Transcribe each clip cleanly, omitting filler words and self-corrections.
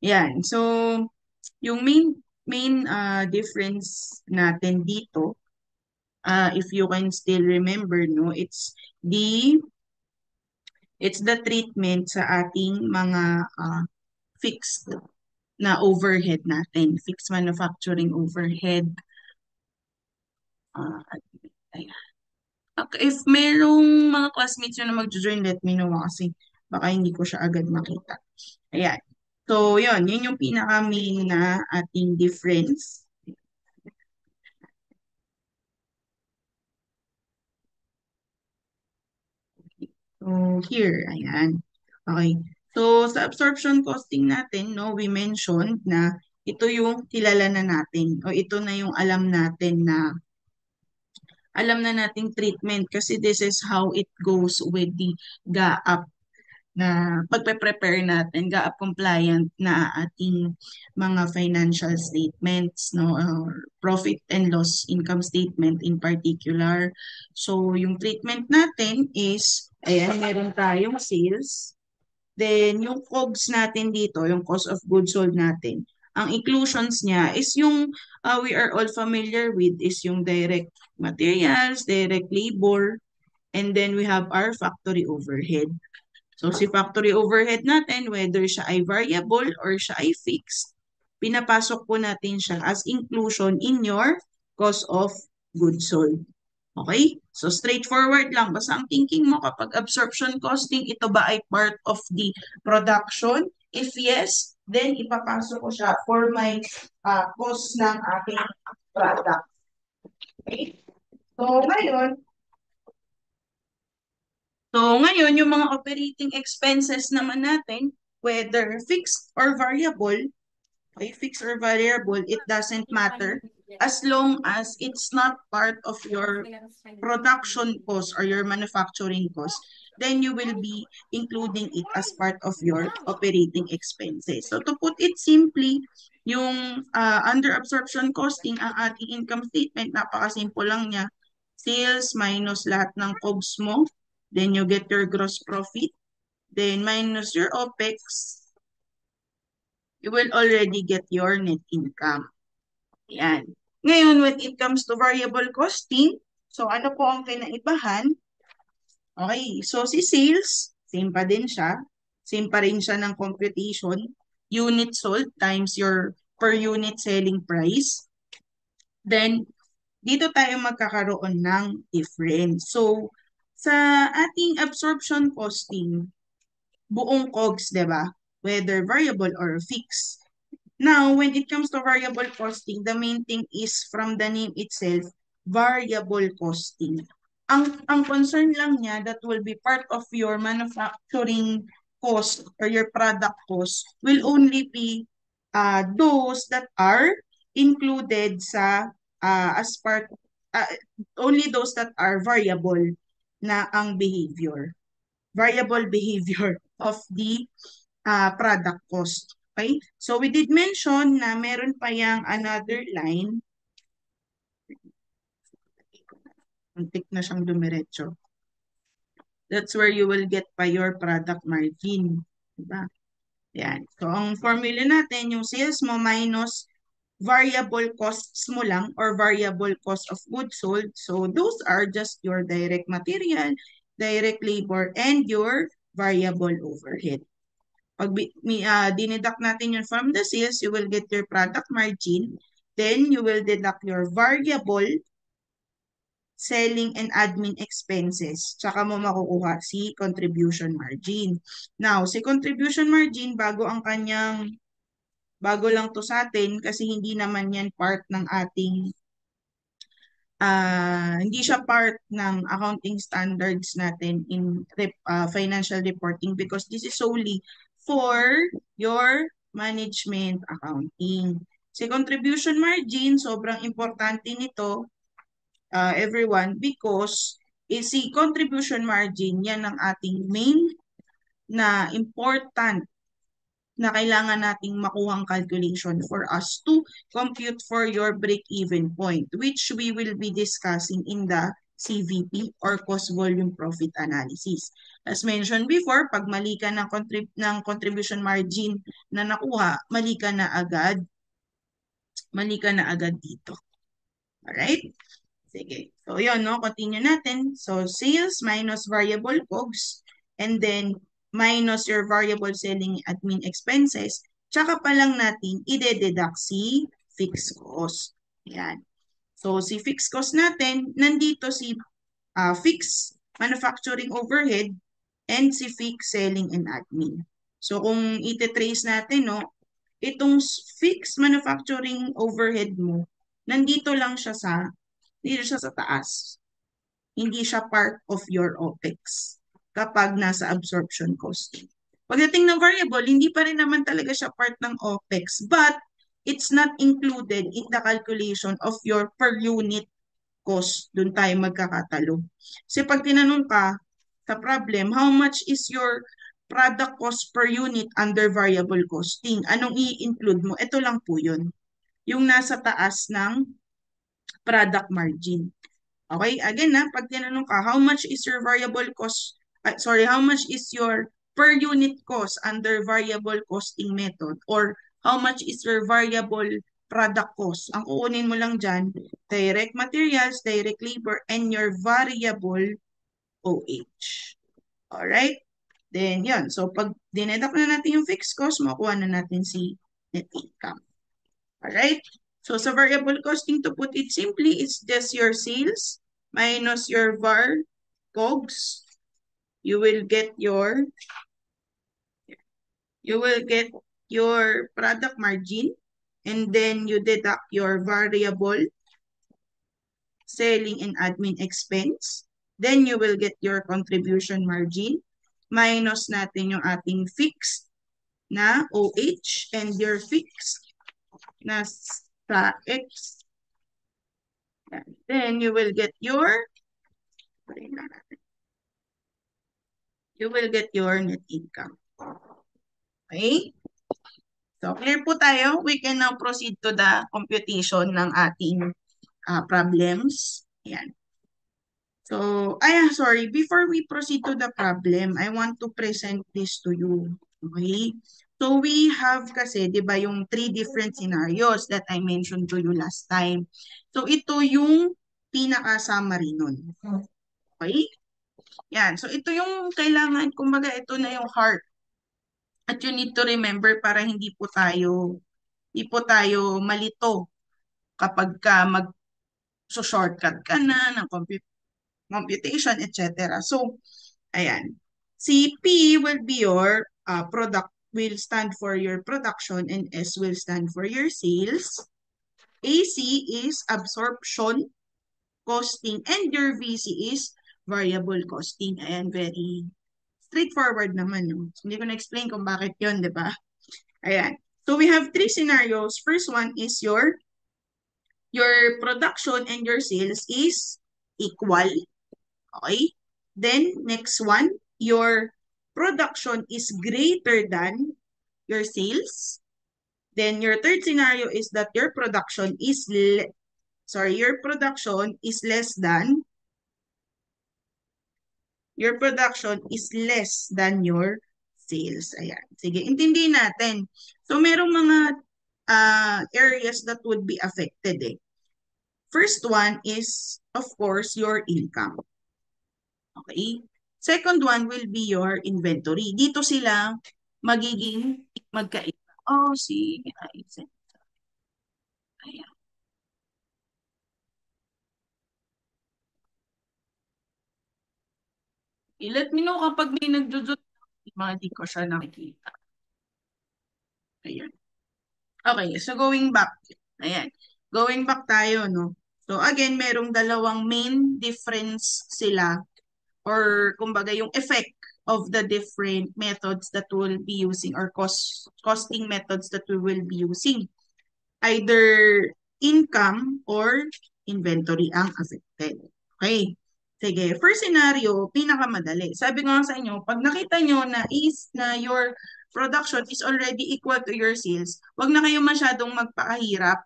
Yan. So, yung main difference natin dito, if you can still remember, no, the it's the treatment sa ating mga fixed na overhead natin, fixed manufacturing overhead. Uh, ayan. Okay, if merong mga classmates nyo na mag-join, let me know kasi baka hindi ko siya agad makita. Ayan. So, yun yung pinaka-main na ating difference. So, here, ayan. Okay. So, sa absorption costing natin, no, we mentioned na ito yung kilala na natin o ito na yung alam na nating treatment kasi this is how it goes with the GAAP na pagpe-prepare natin, GAAP compliant na ating mga financial statements, no, or profit and loss income statement in particular. So, yung treatment natin is, ayan, meron tayong sales. Then, yung COGS natin dito, yung cost of goods sold natin, ang inclusions niya is yung we are all familiar with is yung direct materials, direct labor, and then we have our factory overhead. So, si factory overhead natin, whether siya ay variable or siya ay fixed, pinapasok po natin siya as inclusion in your cost of goods sold. Okay? So, straightforward lang. Basta ang thinking mo kapag absorption costing, ito ba ay part of the production? If yes, then ipapasok ko siya for my cost ng aking product. Okay? So, ngayon, yung mga operating expenses naman natin, whether fixed or variable, okay, fixed or variable, it doesn't matter as long as it's not part of your production cost or your manufacturing cost, then you will be including it as part of your operating expenses. So to put it simply, yung under absorption costing, ang ating income statement, napakasimple lang niya. Sales minus lahat ng COGS mo, then you get your gross profit, then minus your OPEX, you will already get your net income. Yan. Ngayon, when it comes to variable costing, so ano po ang kinaibahan? Okay, so si sales, same pa din siya. Same pa rin siya ng computation. Unit sold times your per unit selling price. Then, dito tayo magkakaroon ng difference. So, sa ating absorption costing, buong COGS, di ba? Whether variable or fixed. Now, when it comes to variable costing, the main thing is from the name itself, variable costing. Ang concern lang niya that will be part of your manufacturing cost or your product cost will only be those that are included sa as part uh, only those that are variable na ang behavior. Variable behavior of the product cost. Okay? So we did mention na meron pa yang another line. Muntik na siyang dumiretso. That's where you will get pa your product margin. Diba? Yan. So ang formula natin, yung sales mo minus variable costs mo lang or variable cost of goods sold. So those are just your direct material, direct labor, and your variable overhead. Pag dineduct natin yun from the sales, you will get your product margin. Then, you will deduct your variable selling and admin expenses. Tsaka mo makukuha si contribution margin. Now, si contribution margin, bago lang to sa atin kasi hindi naman yan part ng ating hindi siya part ng accounting standards natin in financial reporting because this is solely for your management accounting. Si contribution margin, sobrang importante nito, everyone, because si contribution margin, yan ang ating main na important na kailangan nating makuhang calculation for us to compute for your break-even point, which we will be discussing in the CVP or Cost Volume Profit Analysis. As mentioned before, pag mali ka ng, contribution margin na nakuha, mali ka na agad dito. Alright? Sige. So, yun, no? Continue natin. So, sales minus variable COGS and then minus your variable selling admin expenses. Tsaka pa lang natin ide-deduct si fixed cost. Ayan. So, si fixed cost natin, nandito si fixed manufacturing overhead and si fixed selling and admin. So, kung ite-trace natin, no, itong fixed manufacturing overhead mo, nandito lang siya sa taas. Hindi siya part of your OPEX kapag nasa absorption costing. Pagdating ng variable, hindi pa rin naman talaga siya part ng OPEX, but it's not included in the calculation of your per unit cost. Doon tayo magkakatalo. Kasi pag tinanong ka sa problem, how much is your product cost per unit under variable costing? Anong i-include mo? Ito lang po yun. Yung nasa taas ng product margin. Okay, again pag tinanong ka, how much is your variable cost, how much is your per unit cost under variable costing method, or how much is your variable product cost? Ang kukunin mo lang dyan, direct materials, direct labor, and your variable OH. Alright? Then, yun. So, pag dineduct na natin yung fixed cost, makuha na natin si net income. Alright? So, sa variable costing, to put it simply, it's just your sales minus your var COGS. You will get your product margin, and then you deduct your variable selling and admin expense. Then you will get your contribution margin minus natin yung ating fixed na OH and your fixed na sa X. Then you will get your net income. Okay? So, clear po tayo. We can now proceed to the computation ng ating problems. Ayan. So, sorry. Before we proceed to the problem, I want to present this to you. Okay? So, we have kasi, di ba, yung 3 different scenarios that I mentioned to you last time. So, ito yung pinaka-summary nun. Okay? Yan. So, ito yung kailangan, kumbaga, ito na yung heart. At you need to remember para hindi po tayo malito kapag ka mag-shortcut ka na ng computation, etc. So, ayan. Si P will be your will stand for your production, and S will stand for your sales. AC is absorption costing, and your VC is variable costing. Ayan, very straightforward naman. No? So, hindi ko na-explain kung bakit yon, di ba? Ayan. So, we have 3 scenarios. First one is your production and your sales is equal. Okay? Then, next one, your production is greater than your sales. Then, your third scenario is that your production is less than your sales. Ayan. Sige, intindihin natin. So, merong mga areas that would be affected eh. First one is, of course, your income. Okay? Second one will be your inventory. Dito sila magiging magkaiba. Oh, si Aizen. Ayan. Let me know kapag may nagdudot. Mga di ko siya nakikita. Ayan. Okay, so going back. Ayan. Going back tayo, no? So again, merong dalawang main difference sila, or kumbaga yung effect of the different methods that we'll be using, or costing methods that we will be using. Either income or inventory ang affected. Okay. Sige, first scenario, pinakamadali. Sabi ko nga sa inyo, pag nakita nyo na your production is already equal to your sales, wag na kayo masyadong magpakahirap.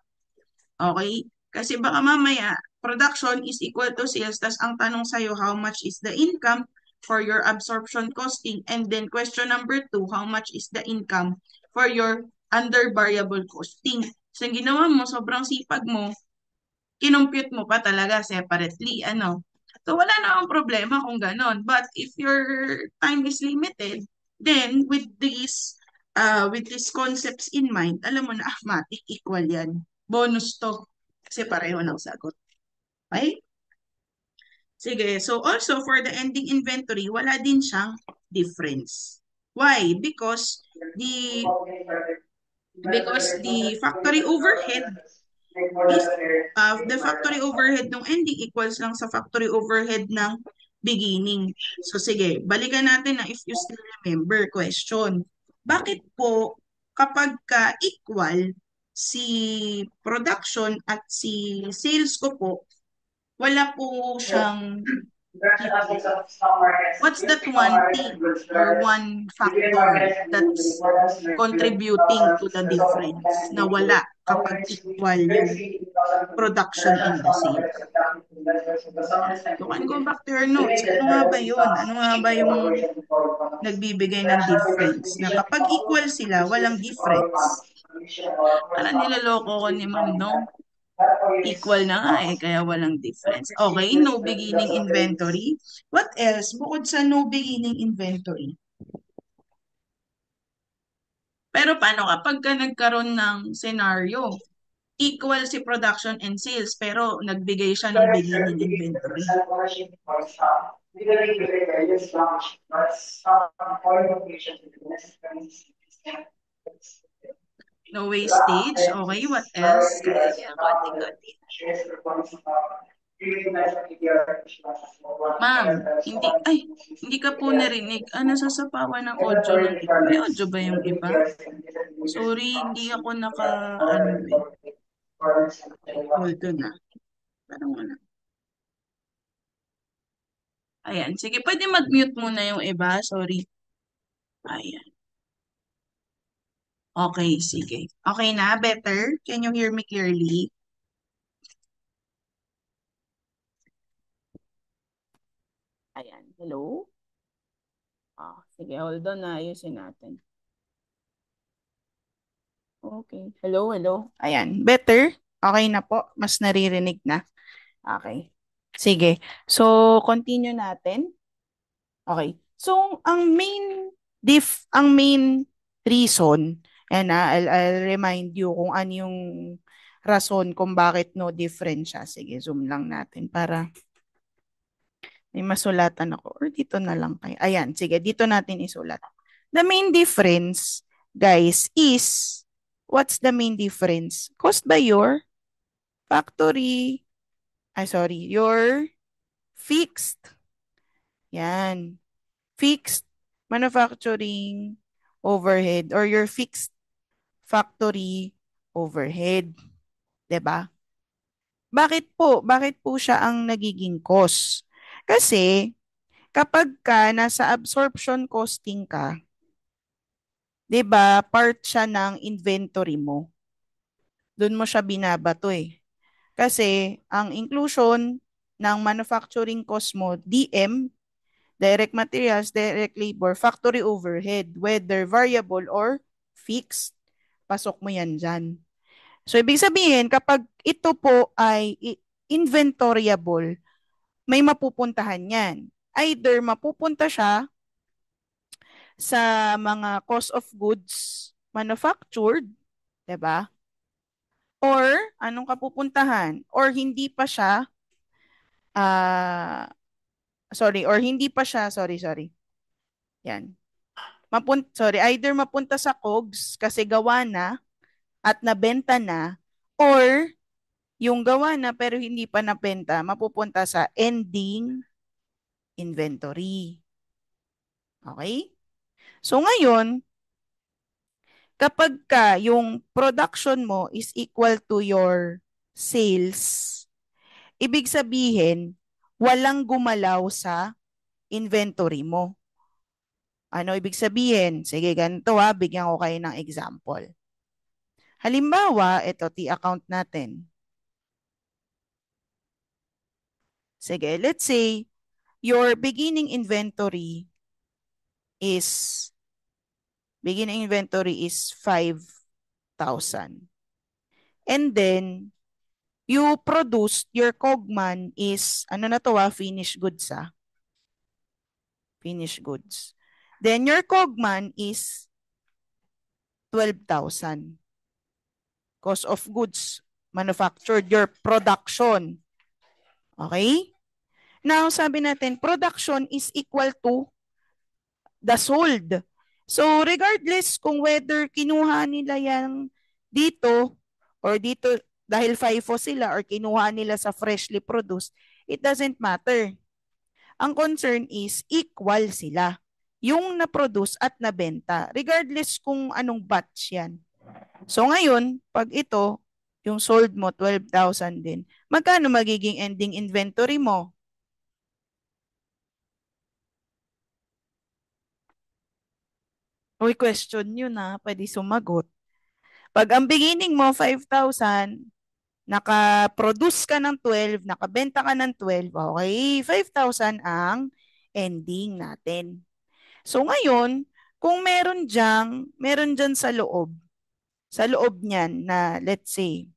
Okay? Kasi baka mamaya, production is equal to sales, tas ang tanong sa'yo, how much is the income for your absorption costing? And then question number 2, how much is the income for your under variable costing? So, yung ginawa mo, sobrang sipag mo, kinumpute mo pa talaga separately, ano. So, wala na akong problema kung ganon. But if your time is limited, then with these concepts in mind, alam mo na, matik equal yan. Bonus to. Kasi pareho ng sagot. Okay? Sige. So, also, for the ending inventory, wala din siyang difference. Why? The factory overhead is the factory overhead ng ending equals lang sa factory overhead ng beginning. So sige, balikan natin na if you still remember question. Bakit po kapag ka equal si production at si sales ko po, wala po siyang what's that one thing or one factor that's contributing to the difference na wala kapag equal yung production and the sales. You can go back to your notes. Ano nga ba yun? Ano nga ba yung nagbibigay ng difference? Na kapag equal sila, walang difference. Parang niloloko ko ni ma'am, no? Equal na nga eh, kaya walang difference. Okay, no beginning inventory. What else? Bukod sa no beginning inventory. Pero paano kapag ka nagkaroon ng scenario? Equal si production and sales, pero nagbigay siya ng beginning inventory. No wastage. Okay, what else? Konti-konti. Ma'am, hindi ka po narinig. Ano sasapawan ng audio ng iba? May audio ba yung iba? Sorry, hindi ako ano eh. Hold on na. Parang wala. Ayan, sige, pwede mag-mute muna yung iba. Sorry. Ayan. Okay, sige. Okay na, better? Can you hear me clearly? Ayan, hello? Sige, hold on na, ayusin natin. Okay, hello? Ayan, better? Okay na po, mas naririnig na. Okay, sige. So, continue natin. Okay, so ang main reason, and I'll remind you kung ano yung rason kung bakit no difference siya. Sige, zoom lang natin para may masulatan ako. Or dito na lang kayo. Ayan, sige, dito natin isulat. The main difference, guys, is, what's the main difference? Caused by your your fixed. Yan. Fixed manufacturing overhead or your fixed factory overhead. 'Di ba? Bakit po siya ang nagiging cost? Kasi kapag ka nasa absorption costing ka, 'di ba, part siya ng inventory mo. Doon mo siya binabato eh. Kasi ang inclusion ng manufacturing cost mo, DM, direct materials, direct labor, factory overhead, whether variable or fixed. Pasok mo yan dyan. So, ibig sabihin, kapag ito po ay inventoriable, may mapupuntahan yan. Either mapupunta siya sa mga cost of goods manufactured, 'di ba? Or anong kapupuntahan? Or hindi pa siya sorry. Yan. Either mapunta sa COGS kasi gawa na at nabenta na, or yung gawa na pero hindi pa nabenta, mapupunta sa ending inventory. Okay? So ngayon, kapag ka yung production mo is equal to your sales, ibig sabihin, walang gumalaw sa inventory mo. Ano ibig sabihin? Sige, ganito bigyan ko kayo ng example. Halimbawa, ito, T-account natin. Sige, let's say your is beginning inventory is 5,000. And then you produced your Cogman is ano na to finished goods finished goods. Then your Cogman is 12,000. Cost of goods manufactured, your production. Okay? Now, sabi natin, production is equal to the sold. So, regardless kung whether kinuha nila yan dito or dito dahil FIFO sila or kinuha nila sa freshly produced, it doesn't matter. Ang concern is equal sila. Yung na-produce at nabenta, regardless kung anong batch yan. So ngayon, pag ito, yung sold mo, 12,000 din, magkano magiging ending inventory mo? Uy, question yun pwede sumagot. Pag ang beginning mo, 5,000, naka-produce ka ng 12, nakabenta ka ng 12, okay, 5,000 ang ending natin. So ngayon, kung meron dyan sa loob niyan na let's say,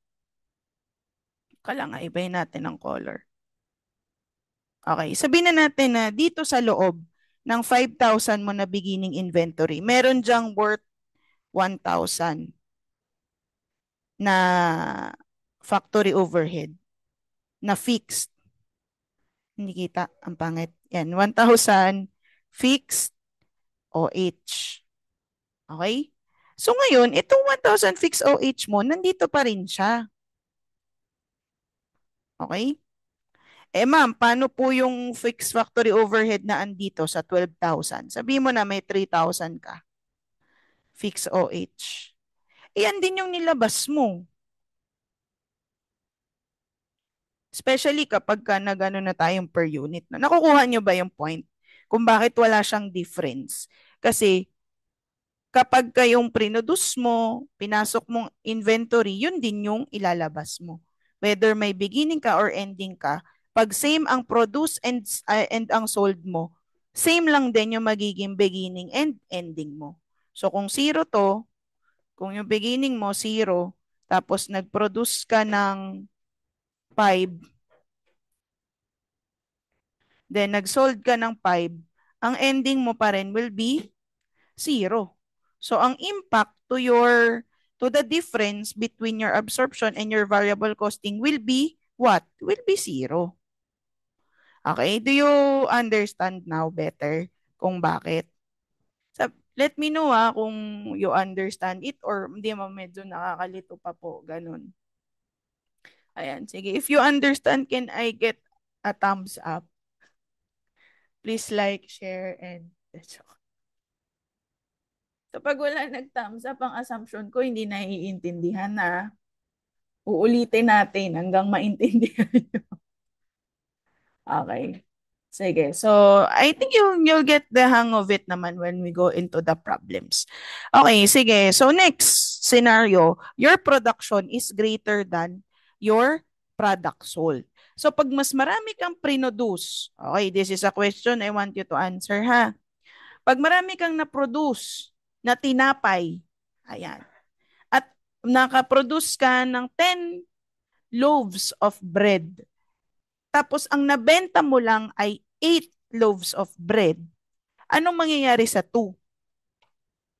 kala nga ibahin natin ang color. Okay, sabihin na natin na dito sa loob ng 5,000 mo na beginning inventory, meron diyang worth 1,000 na factory overhead na fixed. Hindi kita, ang pangit. Yan, 1,000 fixed OH. Okay? So ngayon, itong 1,000 fixed OH mo, nandito pa rin siya. Okay? Eh ma'am, paano po yung fixed factory overhead na andito sa 12,000? Sabihin mo na may 3,000 ka. Fixed OH. Iyan din yung nilabas mo. Especially kapag ka nagano na tayong per unit. Nakukuha nyo ba yung point? Kung bakit wala siyang difference? Kasi kapag kayong produce mo, pinasok mong inventory, yun din yung ilalabas mo. Whether may beginning ka or ending ka, pag same ang produce and ang sold mo, same lang din yung magiging beginning and ending mo. So kung zero to, kung yung beginning mo zero, tapos nag-produce ka ng 5, then nag-sold ka ng 5, ang ending mo pa rin will be 0. So ang impact to the difference between your absorption and your variable costing will be what? Will be 0. Okay? Do you understand now better kung bakit? So, let me know kung you understand it or hindi mo medyo nakakalito pa po. Ganun. Ayan, sige. If you understand, can I get a thumbs up? Please like, share, and so pag wala nag-thumbs up, ang assumption ko hindi naiintindihan na uulitin natin hanggang maintindihan nyo. Okay. Sige. So, I think you'll get the hang of it naman when we go into the problems. Okay, sige. So, next scenario, your production is greater than your product sold. So, pag mas marami kang produce, okay, this is a question I want you to answer ha. Pag marami kang na-produce na tinapay, ayan, at nakaproduce ka ng 10 loaves of bread, tapos ang nabenta mo lang ay 8 loaves of bread, anong mangyayari sa 2?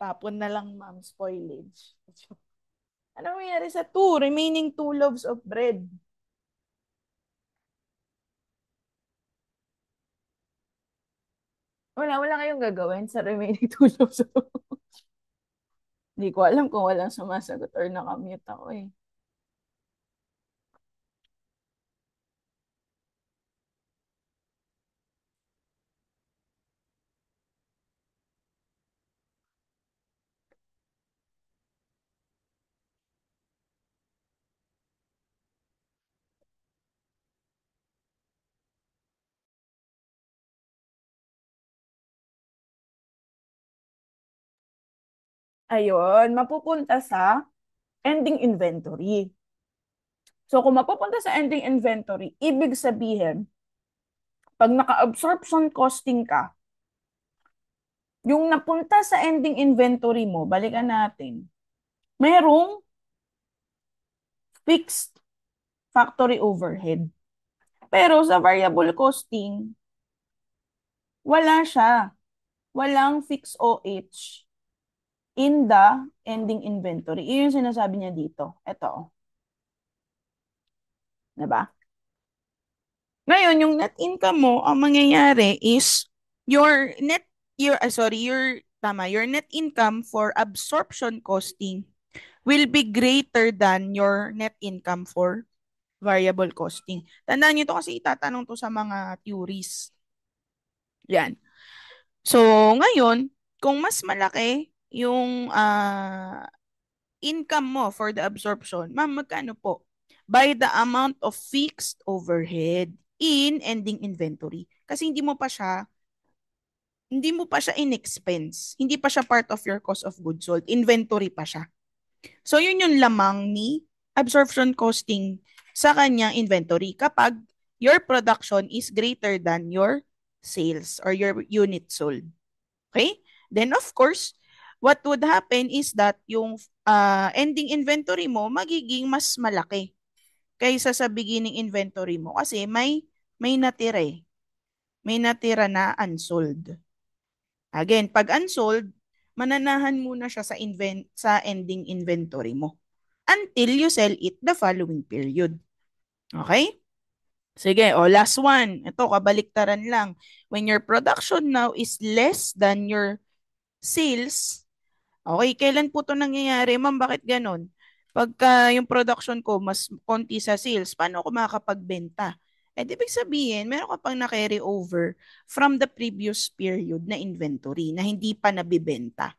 Tapon na lang, ma'am, spoilage. Anong mangyayari sa 2? Remaining 2 loaves of bread. Wala kayong gagawin sa remaining 2 loaves of bread. Hindi ko alam kung walang sumasagot or nakamute ako eh. Ayun, mapupunta sa ending inventory. So kung mapupunta sa ending inventory, ibig sabihin, Pag naka-absorption costing ka, yung napunta sa ending inventory mo, balikan natin, merong fixed factory overhead. Pero sa variable costing, wala siya. Walang fixed OH in the ending inventory. Iyon yung sinasabi niya dito. Ito. Diba? Ngayon, yung net income mo, ang mangyayari is your net, your net income for absorption costing will be greater than your net income for variable costing. Tandaan niyo to kasi itatanong to sa mga theories. Yan. So, ngayon, kung mas malaki yung income mo for the absorption, ma'am, magkano po? By the amount of fixed overhead in ending inventory. Kasi hindi mo pa siya in-expense. Hindi pa siya part of your cost of goods sold. Inventory pa siya. So, yun yung lamang ni absorption costing sa kanyang inventory kapag your production is greater than your sales or your unit sold. Okay? Then, of course, what would happen is that yung ending inventory mo magiging mas malaki kaysa sa beginning inventory mo kasi may natira eh. May natira na unsold. Again, pag unsold, mananahan muna siya sa ending inventory mo until you sell it the following period. Okay? Sige, last one. Ito, kabaliktaran lang. When your production now is less than your sales, okay, kailan po ito nangyayari? Ma'am, bakit ganon? Pagka yung production ko mas konti sa sales, paano ako makakapagbenta? Ibig sabihin, meron ka pang na-carry over from the previous period na inventory na hindi pa nabibenta.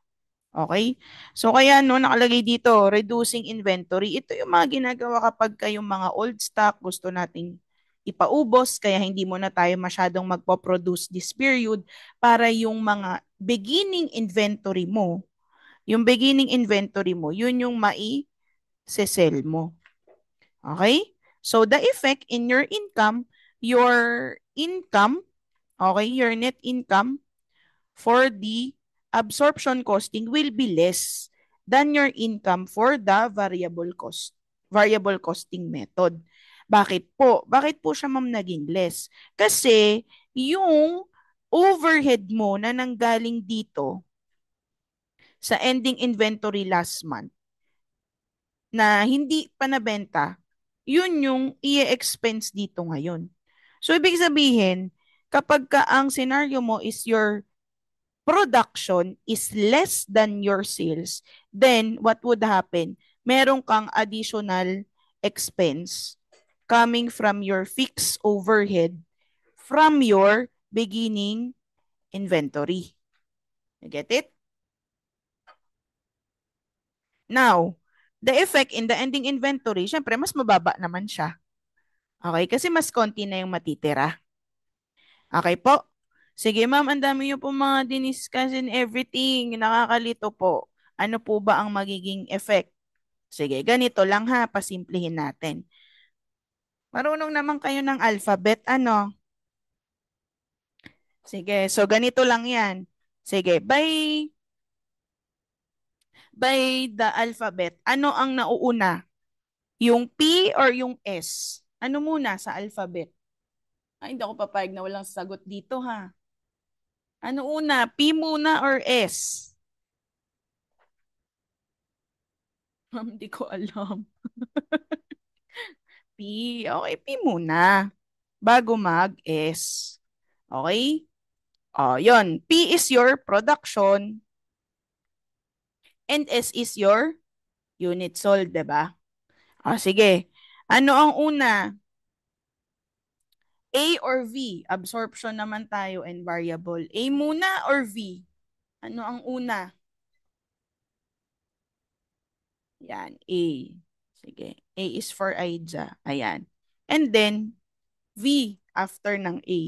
Okay? So, kaya no, nakalagay dito, reducing inventory. Ito yung mga ginagawa kapag kayong mga old stock gusto nating ipaubos, kaya hindi mo na tayo masyadong magpo-produce this period para yung mga beginning inventory mo, yun yung mai-sell mo. Okay? So, the effect in your income, okay, your net income for the absorption costing will be less than your income for the variable costing method. Bakit po? Bakit po siya ma'am naging less? Kasi yung overhead mo na nanggaling dito sa ending inventory last month na hindi pa nabenta, yun yung i-expense dito ngayon. So, ibig sabihin, kapag ka ang scenario mo is your production is less than your sales, then what would happen? Meron kang additional expense coming from your fixed overhead from your beginning inventory. You get it? Now, the effect in the ending inventory, syempre mas mababa naman siya. Okay? Kasi mas konti na yung matitira. Okay po? Sige ma'am, ang dami niyo po mga diniscuss and everything. Nakakalito po. Ano po ba ang magiging effect? Sige, ganito lang ha, pasimplihin natin. Marunong naman kayo ng alphabet, ano? Sige, so ganito lang yan. Sige, by the alphabet, ano ang nauuna? Yung P or yung S? Ano muna sa alphabet? Ay, hindi ako papayag na walang sagot dito ha. Ano una? P muna or S? Ma'am, hindi ko alam. P. Okay, P muna. Bago mag-S. Okay? Yon. P is your production and S is your unit sold, 'di ba? Sige. Ano ang una? A or V? Absorption naman tayo and variable. A muna or V? Ano ang una? Yan, A. Sige. A is for Aija. Ayan. And then, V after ng A.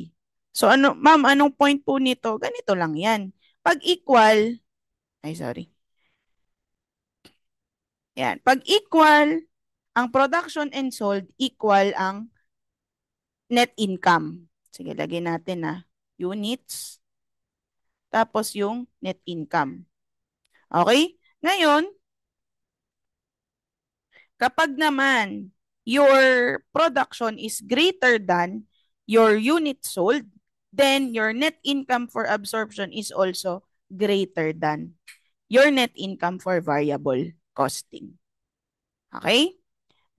So, ma'am, anong point po nito? Ganito lang yan. Pag equal, ay sorry. Yan. Pag equal, ang production and sold equal ang net income. Sige, lagyan natin na units, tapos yung net income. Okay? Ngayon, kapag naman your production is greater than your units sold, then your net income for absorption is also greater than your net income for variable costing. Okay?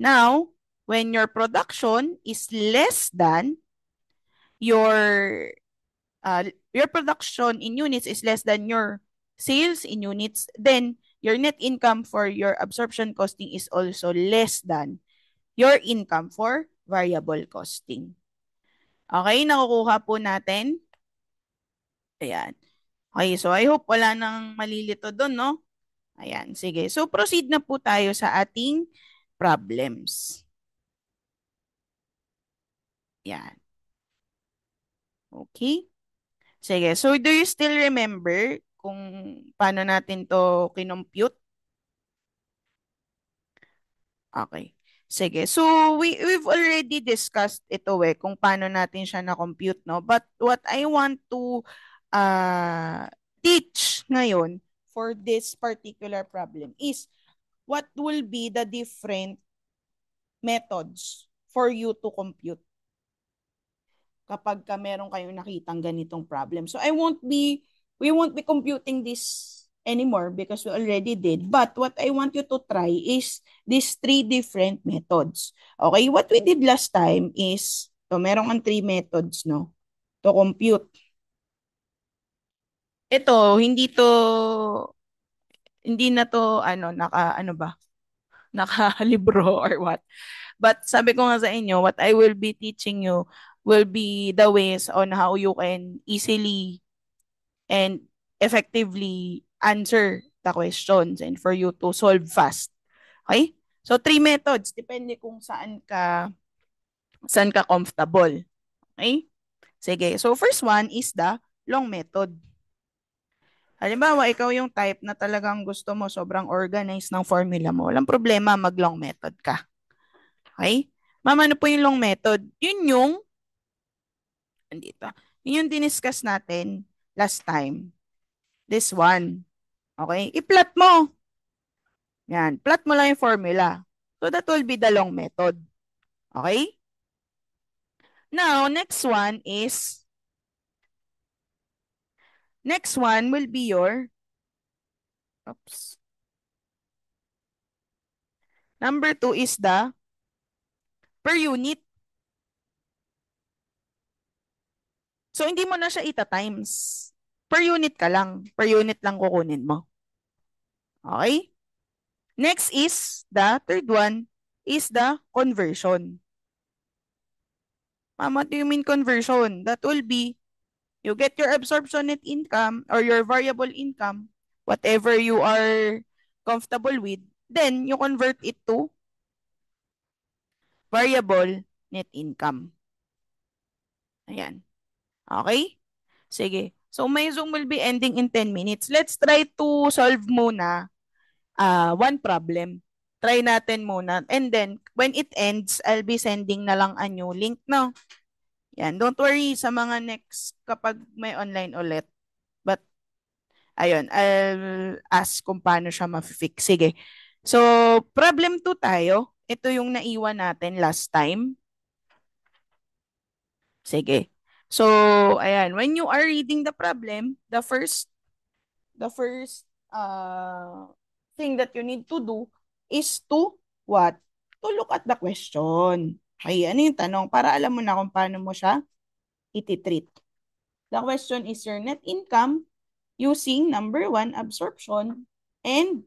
Now, when your production is less than your your production in units is less than your sales in units, then your net income for your absorption costing is also less than your income for variable costing. Okay, nakukuha po natin. Ayan. Okay, so I hope wala nang malilito doon, no? Ayan, sige. So proceed na po tayo sa ating problems. Yan. Okay. Sige. So do you still remember kung paano natin to kinompute? Okay. Sige. So we've already discussed ito kung paano natin siya na-compute, no? But what I want to teach ngayon for this particular problem is what will be the different methods for you to compute kapag meron kayong nakitang ganitong problem. So we won't be computing this anymore because we already did. But what I want you to try is these three different methods. Okay, what we did last time is, so meron kang three methods, no, to compute. Ito, hindi na to, nakalibro or what. But sabi ko nga sa inyo, what I will be teaching you will be the ways on how you can easily and effectively answer the questions and for you to solve fast. Okay? So, three methods. Depende kung saan ka comfortable. Okay? Sige. So, first one is the long method. Halimbawa, ikaw yung type na talagang gusto mo sobrang organized ng formula mo. Walang problema, mag-long method ka. Okay? Ma'am, ano po yung long method? Andito. Yun yung diniscuss natin last time. This one. Okay? I-plot mo. Yan. Plot mo lang yung formula. So, that will be the long method. Okay? Now, next one will be your, oops. Number 2 is the per unit. So, hindi mo na siya ita-times. Per unit ka lang. Per unit lang kukunin mo. Okay? Next is, the third one is the conversion. Ma'am, what do you mean conversion? That will be, you get your absorption net income or your variable income, whatever you are comfortable with, then you convert it to variable net income. Ayan. Okay? Sige. So, my Zoom will be ending in 10 minutes. Let's try to solve muna one problem. Try natin muna. And then, when it ends, I'll be sending na lang a new link, no? Yan. Don't worry sa mga next kapag may online ulit. But, ayun, I'll ask kung paano siya ma-fix. Sige. So, problem 2 tayo. Ito yung naiwan natin last time. Sige. So, ayan, when you are reading the problem, the first thing that you need to do is to what? To look at the question. Okay, ano yung tanong? Para alam mo na kung paano mo siya iti-treat. The question is your net income using number 1, absorption and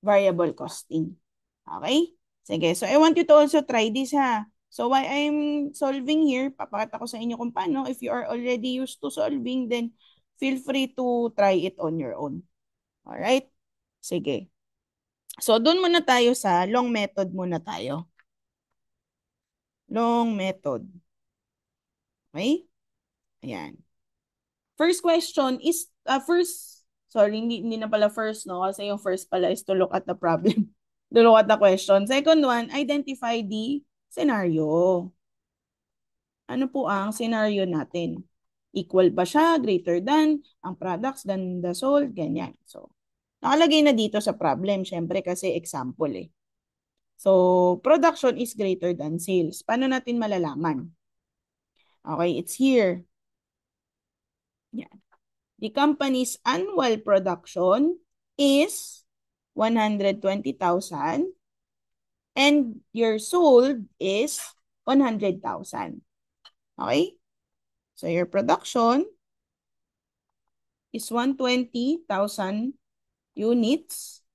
variable costing. Okay? Sige, so I want you to also try this ha. So while I'm solving here, papakita ko sa inyo kung paano. If you are already used to solving, then feel free to try it on your own. Alright? Sige. So doon muna tayo sa long method muna tayo. Long method. Okay? Ayan. First question is, sorry, hindi na pala first, no? Kasi yung first pala is to look at the problem. To look at the question. Second one, identify the scenario. Ano po ang scenario natin? Equal ba siya, greater than, ang products than the sold, ganyan. So, nakalagay na dito sa problem, syempre kasi example eh. So, production is greater than sales. Paano natin malalaman? Okay, it's here. Yan. The company's annual production is 120,000 and your sold is 100,000. Okay? So, your production is 120,000 units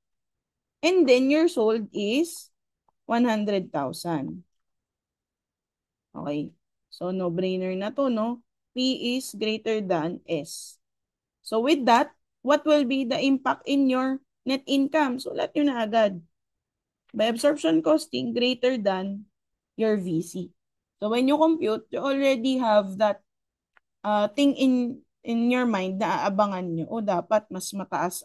and then your sold is 100,000. Okay. So, no-brainer na to, no? P is greater than S. So, with that, what will be the impact in your net income? Sulat nyo na agad. By absorption costing greater than your VC. So, when you compute, you already have that thing in your mind na aabangan nyo. O, dapat mas mataas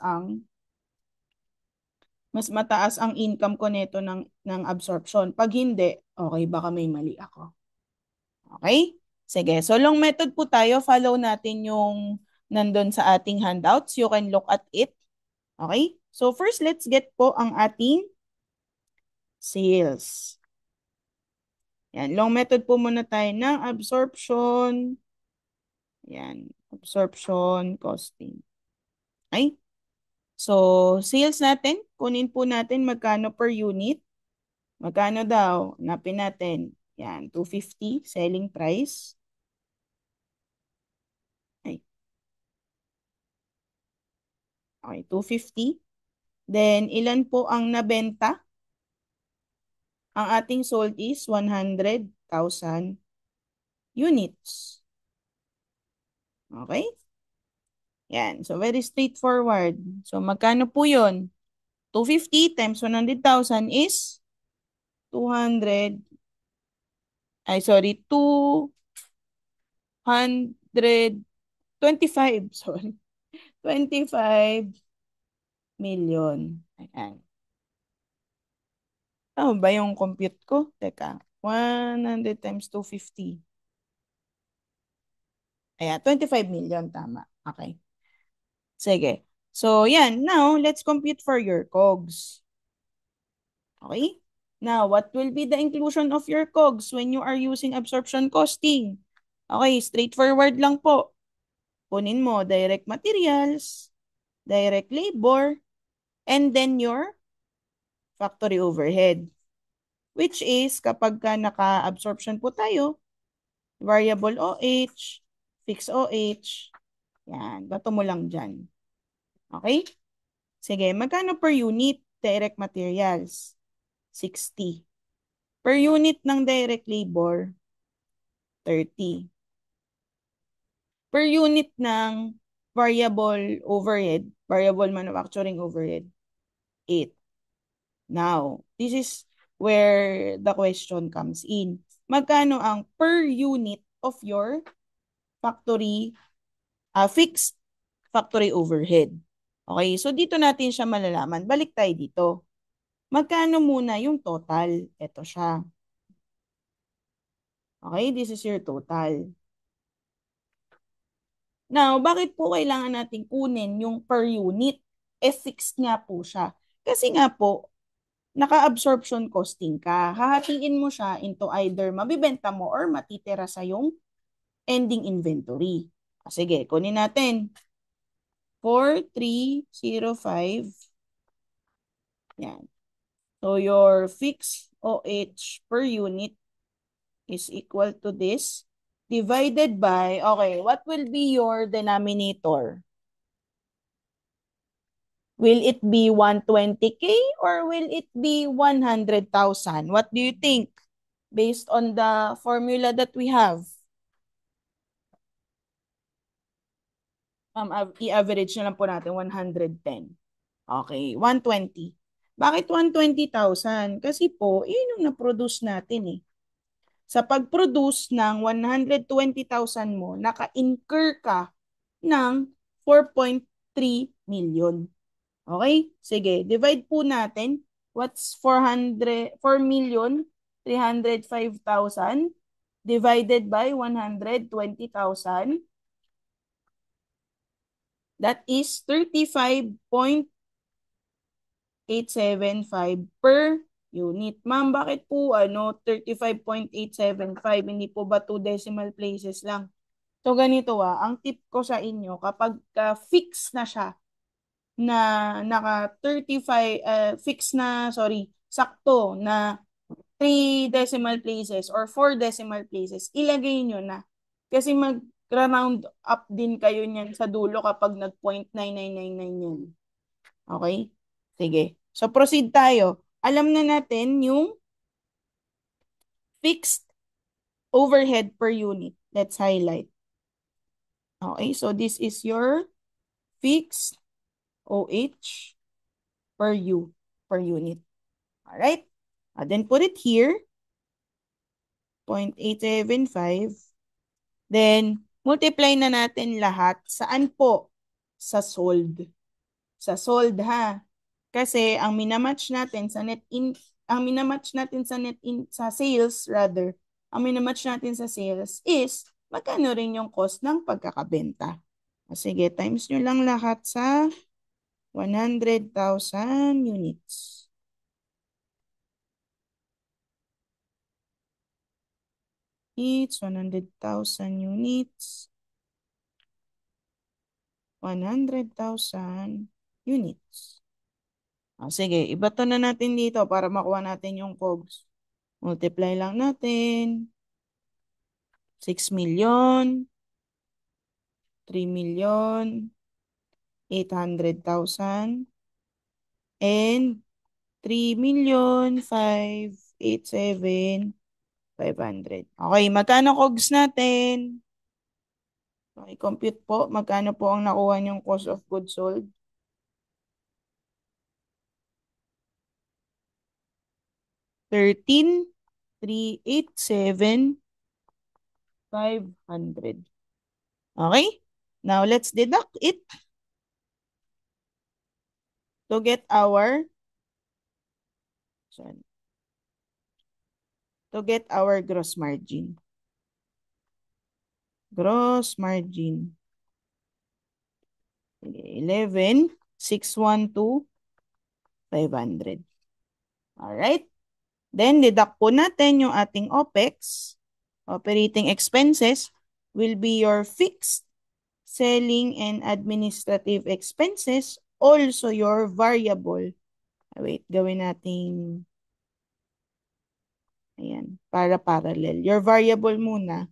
ang income ko nito ng absorption. Pag hindi, okay, baka may mali ako. Okay? Sige. So, long method po tayo. Follow natin yung nandun sa ating handouts. You can look at it. Okay? So, first, let's get po ang ating sales. Yan. Long method po muna tayo ng absorption. Yan. Absorption costing. Okay? So, sales natin, kunin po natin magkano per unit. Magkano daw? Hanapin natin. Yan, 250 selling price. Ay. Okay, 250. Then, ilan po ang nabenta? Ang ating sold is 100,000 units. Okay? Yan. So, very straightforward. So, magkano po yun? 250 times 100,000 is 200. Ay, sorry. 225. Sorry. 25 million. Ayan. Tama ba yung compute ko? Teka. 100 times 250. Ayan, 25 million. Tama. Okay. Sige. So, yan. Now, let's compute for your COGS. Okay? Now, what will be the inclusion of your COGS when you are using absorption costing? Okay, straightforward lang po. Kunin mo direct materials, direct labor, and then your factory overhead. Which is, kapag ka naka-absorption po tayo, variable OH, fixed OH, yan, bato mo lang dyan. Okay? Sige, magkano per unit direct materials? 60. Per unit ng direct labor, 30. Per unit ng variable overhead, variable manufacturing overhead, 8. Now, this is where the question comes in. Magkano ang per unit of your factory, fixed factory overhead? Okay, so dito natin siya malalaman. Balik tayo dito. Magkano muna yung total? Ito siya. Okay, this is your total. Now, bakit po kailangan natin kunin yung per unit? Fixed nga po siya. Kasi nga po, naka-absorption costing ka. Hahatiin mo siya into either mabibenta mo or matitira sa yung ending inventory. Sige, kunin natin. 4,305. Yan. So, your fixed OH per unit is equal to this divided by, okay, what will be your denominator? Will it be 120K or will it be 100,000? What do you think? Based on the formula that we have. I-average na lang po natin 110. Okay, 120. Bakit 120,000? Kasi po, yun yung na-produce natin eh. Sa pag-produce ng 120,000 mo, naka-incur ka ng 4.3 million. Okay? Sige, divide po natin. What's 4 million 305,000 divided by 120,000. That is 35.875 per unit. Ma'am, bakit po 35.875? Hindi po ba 2 decimal places lang? So, ganito ang tip ko sa inyo, kapag fix na siya, na naka 35, sakto na 3 decimal places or 4 decimal places, ilagay nyo na. Kasi mag-round up din kayo niyan sa dulo kapag nag-0.9999 yan. Okay? Sige. So, proceed tayo. Alam na natin yung fixed overhead per unit. Let's highlight. Okay, so this is your fixed OH per unit. All right? Then put it here, 0.875. Then, multiply na natin lahat. Saan po? Sa sold. Sa sold ha. Kasi ang minamatch natin sa sa sales rather, ang minamatch natin sa sales is magkano rin yung cost ng pagkakabenta. Sige, times nyo lang lahat sa 100,000 units. It's 100,000 units. 100,000 units. Sige, ibato na natin dito para makuha natin yung COGS. Multiply lang natin. 6 million, 3,800,000, and 3,587,500. Okay, magkano COGS natin? Okay, compute po. Magkano po ang nakuha niyong cost of goods sold? 13,387,500. Okay? Now, let's deduct it to get our gross margin. Gross margin. 11,612,500. Alright? Then, deduct po natin yung ating OPEX. Operating expenses will be your fixed selling and administrative expenses, also your variable. Wait, gawin natin ayan, para parallel. Your variable muna,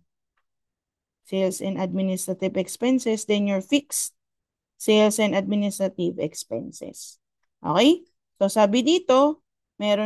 sales and administrative expenses, then your fixed sales and administrative expenses. Okay? So, sabi dito, meron